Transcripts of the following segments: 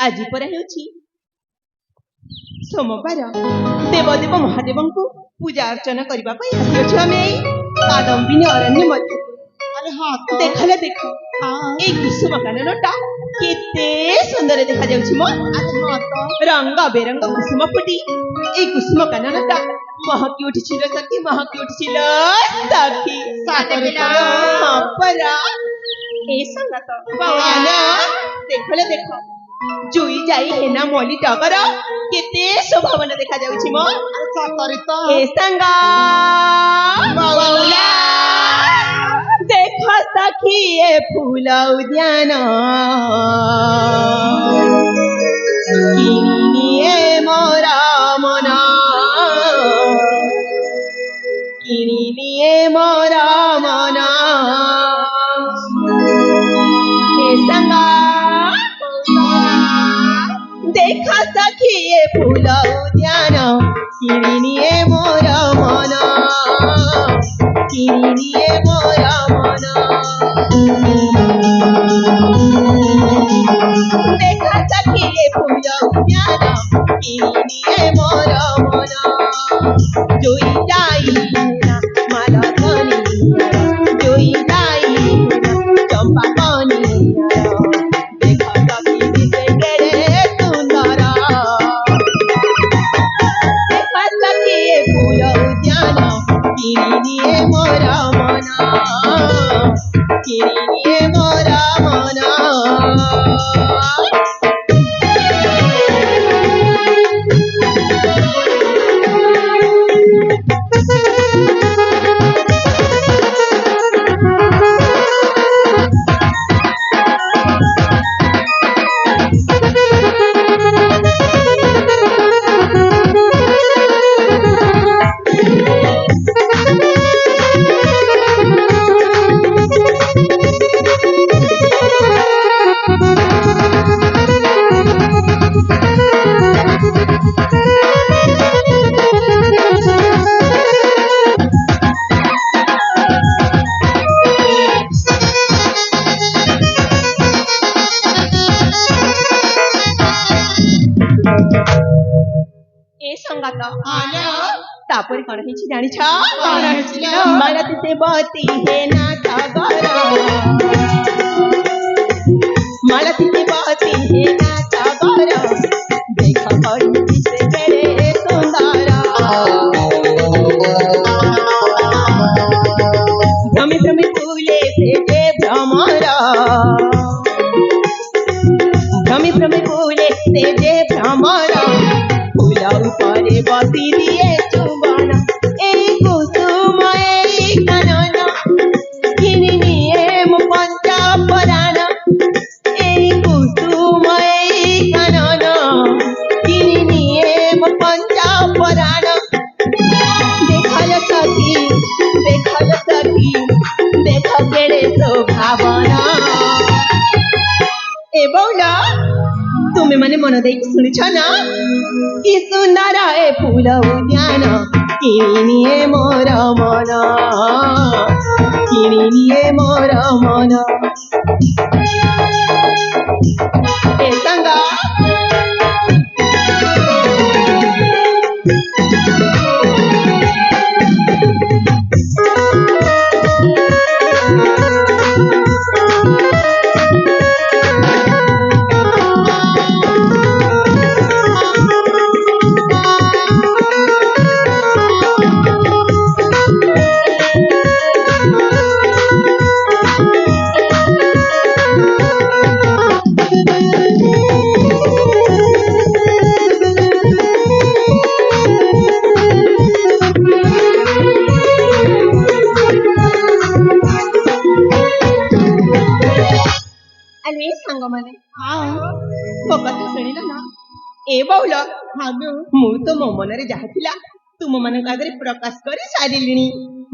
आज पर सोमवार देवदेव महादेव को पूजा अर्चना करने कादम्बिनी अरण्य मध्य देखले देख ये कुसुम काननटा केते सुंदर देखा रंग बेरंग कुसुम फुटी ये कुसुम काननटा महकी उठी सखी महकी उठी सखी देखले देख जुई जाई हेना मोली टगर केते शोभावन देखा जाउछि मो ए संगा बाउला देख सखी ए फूल उद्यान किनिए मोरा मन किनिए मोरा मन ए संगा देखा सखी ये फूल उद्यान किनिए मोर मन किनिए मोर मन देखा सखी ये फूल उद्यान किनिए मोर मन जोई जाई माला कनी जोई जाई चंपा कनी किनिए मोरा मना किनिए मोरा मना तापर कौन है जानी छा मरत से बती है ना सागर मरत से बती है ना सागर देखा करी से तेरे सुंदर भ्रमे भ्रमे फूले से जे भ्रमरा भ्रमे भ्रमे फूले से जे भ्रमरा फूला ऊपर बती दिए तुम्हें मने मन दे सुनी ना कि सुंदर ए फूल उद्यान किनिए मोर मन किनिए मोर मन ए संगा ମାନେ हाँ ମୋ କଥା ଶୁଣିଲ ନା ଏ ବଉଳ हेलो ମୁଁ ତ ମୋ ମନରେ ଯାହା ଥିଲା ତୁମ ମାନଙ୍କ ଆଗରେ ପ୍ରକାଶ କରି ସାରିଲିଣି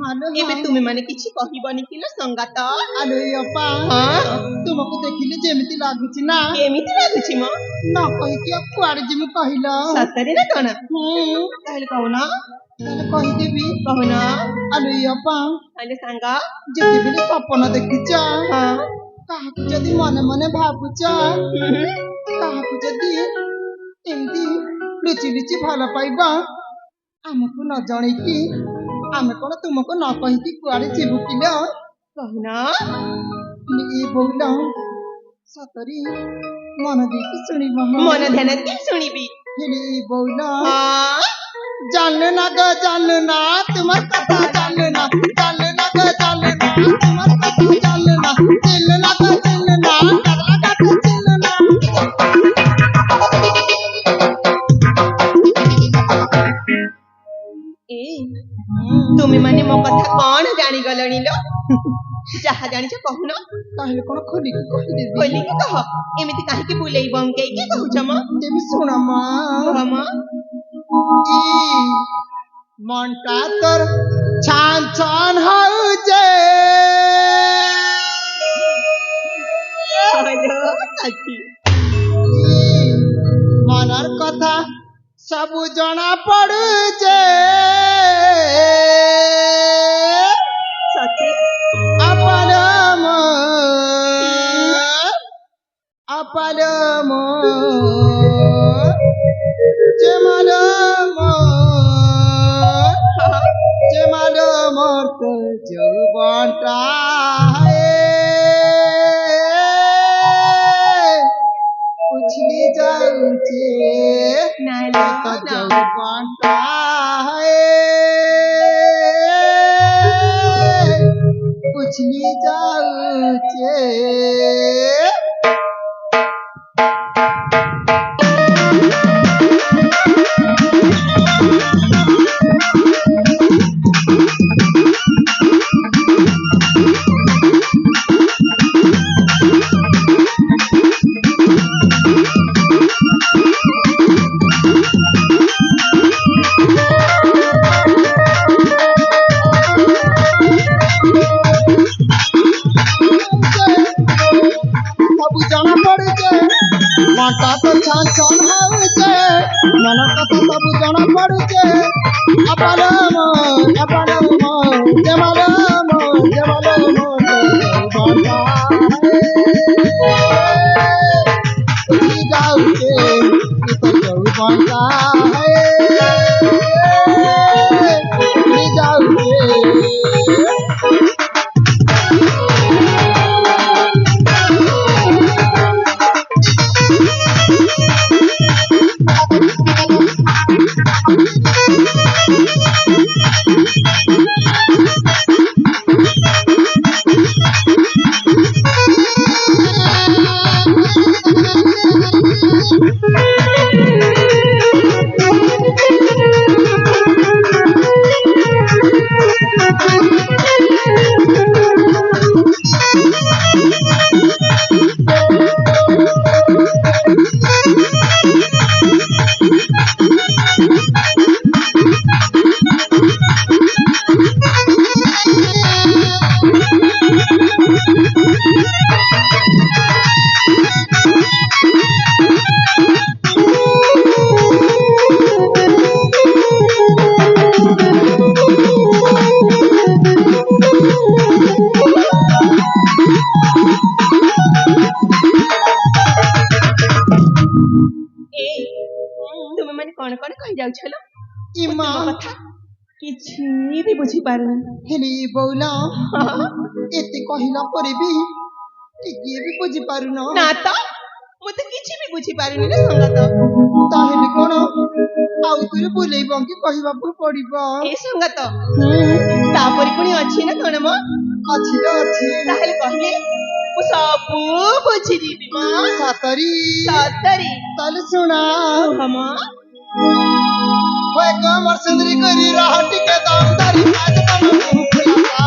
हेलो ଏବେ ତୁମେ ମାନେ କିଛି କହିବନି କିଲୋ ସଙ୍ଗାତ अरे अप्पा ହଁ तुमको देखिले जेमिति लागुची ना କେମିତି ଲାଗୁଛି ମ न कहि कि कुआडे जिमु कहिल ସତରେ ନା କଣ हम्म ତାହେଲେ କହୁନ ताले कहि देबी କହୁନ अरे अप्पा ତାହେଲେ ସାଙ୍ଗ जेतेबेले सपन देखिच ହଁ काहाकु जदि मने मने भाबुच ହୁଁ। काहाकु जदि एमती लुचि लुचि भल पाइबा हमको न जणैकी आमे कोन तुमको न कहि कि कुआडे जिबु किलो କହୁନ ए बोला सतरी मन देखि सुनिब ମନ ଧ୍ୟାନ ଦେଇ ଶୁଣିବି हेली बोला ହଁ जानले ना ग जानले ना तुम्हार कथा जानले ना जानले ना ग जानले ना तुम्हार कथा जानले ना चिल्ले ना ग चिल्ले ना कदला काटे चिल्ले ना ଏ ତୁମେ ମାନେ ମୋ କଥା କଣ ଜାଣିଗଲଣି ଲୋ ଯାହା ଜାଣିଛ କହୁନ ताहले कोन खोली के कहि देबी ଖୋଲିକି କହ ଏମିତି କାହିଁକି ବୁଲେଇ ବଙ୍କେଇକି କହୁଛ ମ देबी सुना मा କହ ମ ई मनटा तोर छान छान हउजे ହଲୋ ସଖୀ मनर कथा सब जना पड़ुजे ସଖୀ अपन जमाल मोर तो जौबनटा उछली जाउछे ନାଲୋ तो ନା जौबनटा उछली जाउछे सब जना पड़ुचे मनटा तो छान छान हउचे मनर कथा सब जना पड़ुचे अपन जमाल जौबनटा उछली जाउछे तो जौबनटा उछली जाउछे ଏ ତୁମେ ମାନେ କଣ କଣ କହି ଯାଉଛ ଲୋ इमा ତୁମ କଥା କିଛି ବି ବୁଝିପାରୁନି हेली बोला एते कहिला परे भी टिकिए भी बुझी पारुन ନା ତ ମୁଁ ତ କିଛି ବି ବୁଝିପାରୁନି ଲୋ ସଙ୍ଗାତ ताहेले कोन आउ तुरे बुलेई बंकी कहिबाकू पड़िबो ଏ ସଙ୍ଗାତ ତାପରେ ପୁଣି ଅଛି ନା କଣ ମ अछि रे अछि ତାହେଲେ କହିଲେ ମୁଁ ସବୁ ବୁଝିଯିବି ମ सातरी ସତରେ ताले सुना କୁହ ମ होय कमर सुंदरी करी राह टिके दामदारी आज तम मुखला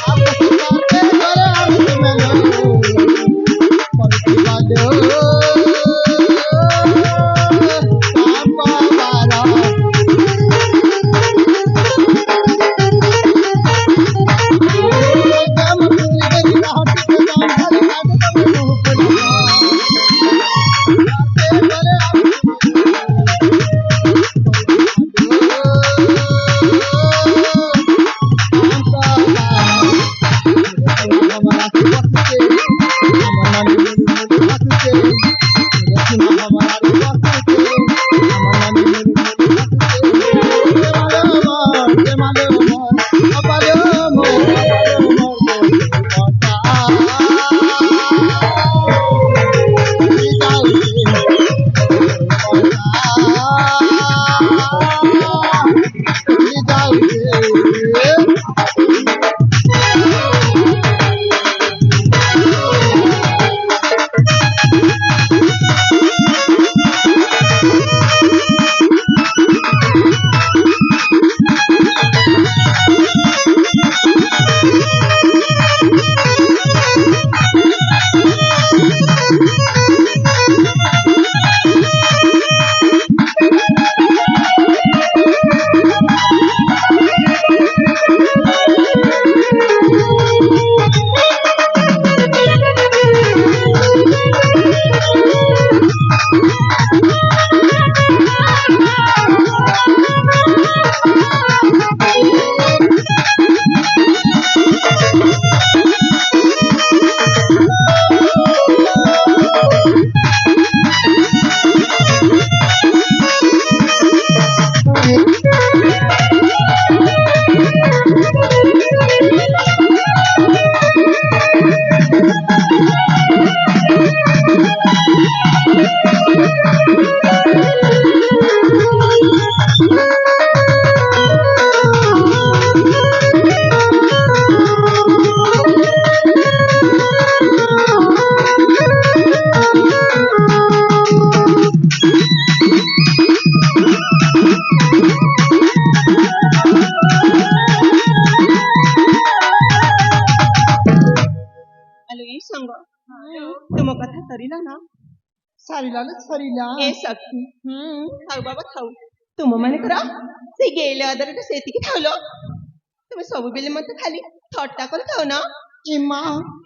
आप सरकार के घरे हम तुम्हें ଆଲୋ ଏଇ ସାଙ୍ଗ ତୁମ କଥା ସରିଲା ନା? ସରିଲା ଲୋ ସରିଲା। ଏ ସଖୀ ଥାଉ ବାବା ଥାଉ। ତୁମ ମାନଙ୍କର ସେଇ ଗେଲ ଆଦରଟା ସେତିକି ଥାଉଲ। ତୁମେ ସବୁବେଳେ ମତେ ଖାଲି ଥଟ୍ଟା କରିଥାଉ ନା? ଇମା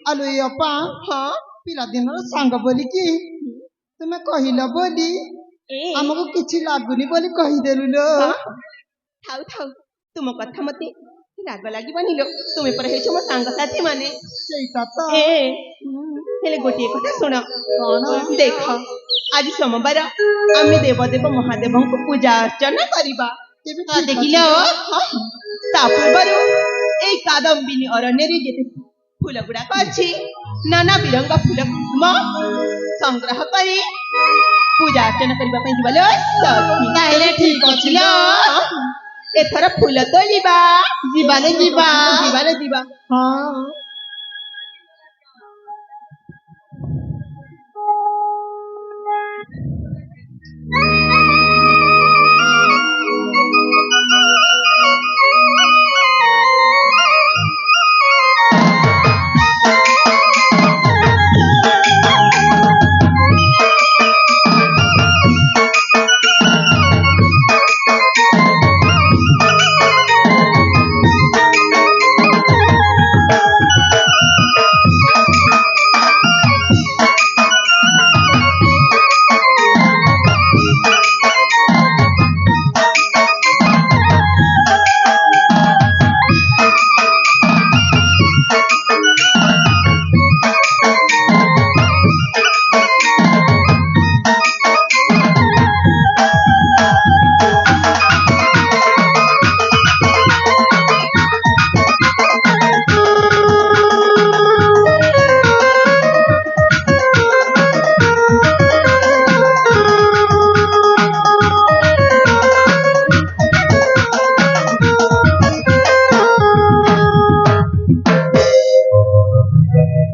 ଆଲୋ ଏ ଅପା ହଁ ପିଲାଦିନର ସାଙ୍ଗ ବୋଲିକି ତୁମେ କହିଲ ବୋଲି ଏ ଆମକୁ କିଛି ଲାଗୁନି ବୋଲି କହିଦେଲୁ ଲୋ। ହଁ, ଥାଉ ଥାଉ ତୁମ କଥା ମତେ ରାଗ ଲାଗିବନି ଲୋ। ତୁମେ ପରା ହେଇଛ ମୋ ସାଙ୍ଗସାଥି ମାନେ। ସେଇଟା ତ ଏ ହେଲେ ଗୋଟିଏ କଥା ଶୁଣ। କଣ? ଦେଖ ଆଜି ସୋମବାର ଆମେ ଦେବଦେବ ମହାଦେବଙ୍କୁ ପୂଜା ଅର୍ଚ୍ଚନା କରିବା। ତେବେ ଠିକ ଦେଖିଲ ଅଛି। ହଁ, ତା ପୂର୍ବରୁ ଏଇ କାଦମ୍ବିନୀ ଅରଣ୍ୟରେ ଯେତେ ଫୁଲ ଗୁଡାକ ଅଛି ନାନା ବିରଙ୍ଗ ଫୁଲ ସଂଗ୍ରହ କରି ପୂଜା ଅର୍ଚ୍ଚନା କରିବା ପାଇଁ ଯିବା ଲୋ ସଖୀ। ତାହେଲେ ଠିକ ଅଛି ଲୋ। ହଁ, ଏଥର ଫୁଲ ତୋଳିବା। ଯିବାରେ ଯିବା। ଯିବାରେ ଯିବା। ହଁ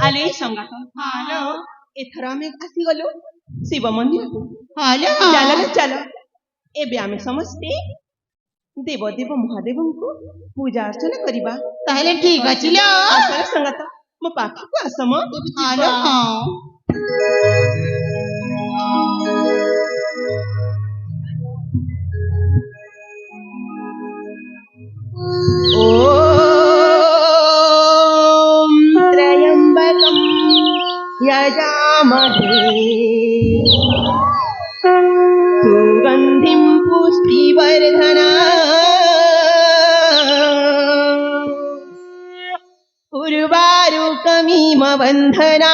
ଆଲୋ ଏଇ ସଙ୍ଗାତ ଏଥର ଆମେ ଆସିଗଲୁ ଶିବ ମନ୍ଦିରକୁ। ହାଲୋ ଚାଲ ଲୋ ଚାଲ ଏବେ ଆମେ ସମସ୍ତେ ଦେବଦେବ ମହାଦେବଙ୍କୁ ପୂଜା ଅର୍ଚ୍ଚନା କରିବା। ତାହେଲେ ଠିକ ଅଛି ଲୋ। ଆସ ଲୋ ସଙ୍ଗାତ ମୋ ପାଖକୁ ଆସ ମ। ହାଲୋ ହଁ ॐ त्र्यम्बकं यजामहे सुगन्धिं पुष्टिवर्धना उर्वारुकमिम बन्धना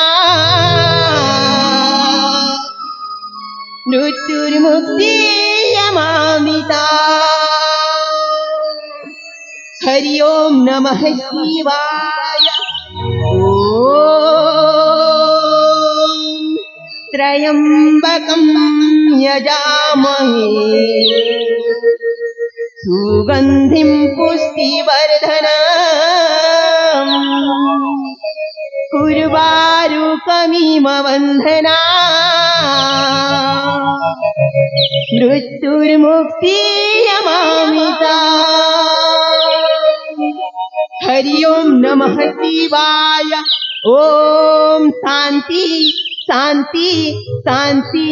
मृत्युर्मुक्तियमामिता। हरि ओम नमः शिवाय। ओम त्र्यम्बकं यजामहे सुगन्धिं पुष्टिवर्धनम् उर्वारुकमिम बन्धना मृत्युर्मुक्तियमामिता। हरि ओम नमः शिवाय ओम शांति शांति शांति